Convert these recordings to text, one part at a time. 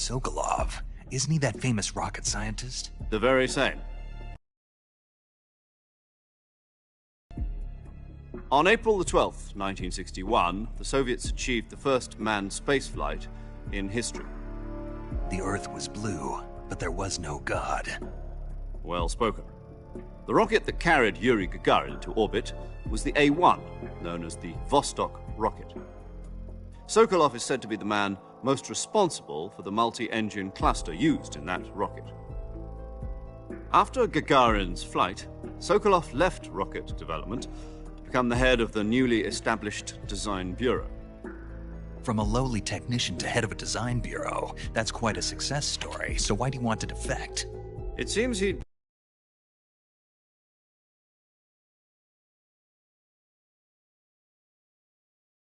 Sokolov. Isn't he that famous rocket scientist? The very same. On April the 12th, 1961, the Soviets achieved the first manned spaceflight in history. The Earth was blue, but there was no God. Well spoken. The rocket that carried Yuri Gagarin to orbit was the A-1, known as the Vostok rocket. Sokolov is said to be the man most responsible for the multi-engine cluster used in that rocket. After Gagarin's flight, Sokolov left rocket development to become the head of the newly established Design Bureau. From a lowly technician to head of a design bureau, that's quite a success story, so why do you want to defect? It seems he'd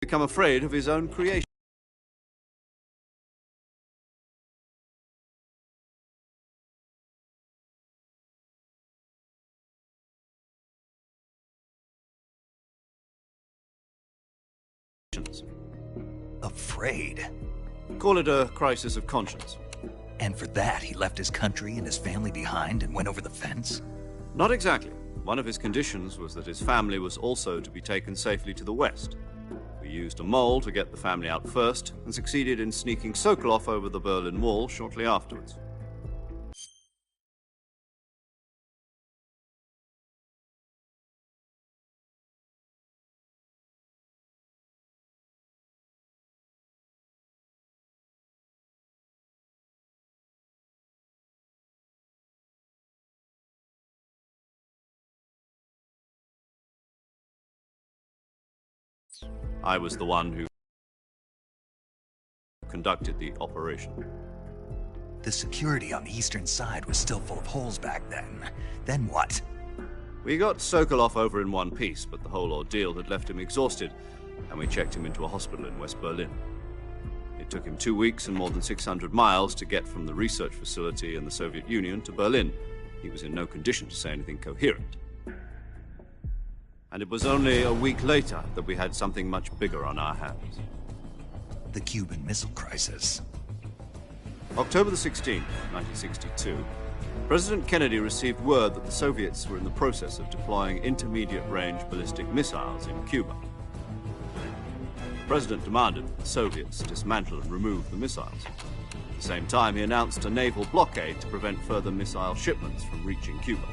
become afraid of his own creation. Afraid? Call it a crisis of conscience. And for that, he left his country and his family behind and went over the fence? Not exactly. One of his conditions was that his family was also to be taken safely to the west. We used a mole to get the family out first and succeeded in sneaking Sokolov over the Berlin Wall shortly afterwards. I was the one who conducted the operation. The security on the eastern side was still full of holes back then. Then what? We got Sokolov over in one piece, but the whole ordeal had left him exhausted, and we checked him into a hospital in West Berlin. It took him 2 weeks and more than 600 miles to get from the research facility in the Soviet Union to Berlin. He was in no condition to say anything coherent. And it was only a week later that we had something much bigger on our hands. The Cuban Missile Crisis. October the 16th, 1962, President Kennedy received word that the Soviets were in the process of deploying intermediate-range ballistic missiles in Cuba. The President demanded that the Soviets dismantle and remove the missiles. At the same time, he announced a naval blockade to prevent further missile shipments from reaching Cuba.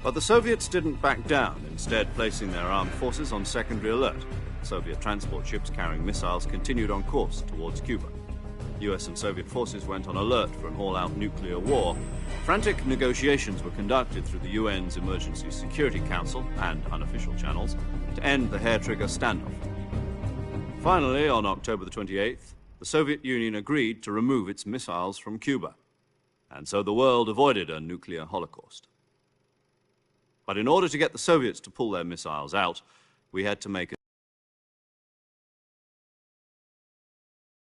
But the Soviets didn't back down, instead placing their armed forces on secondary alert. Soviet transport ships carrying missiles continued on course towards Cuba. US and Soviet forces went on alert for an all-out nuclear war. Frantic negotiations were conducted through the UN's Emergency Security Council and unofficial channels to end the hair-trigger standoff. Finally, on October the 28th, the Soviet Union agreed to remove its missiles from Cuba. And so the world avoided a nuclear holocaust. But in order to get the Soviets to pull their missiles out, we had to make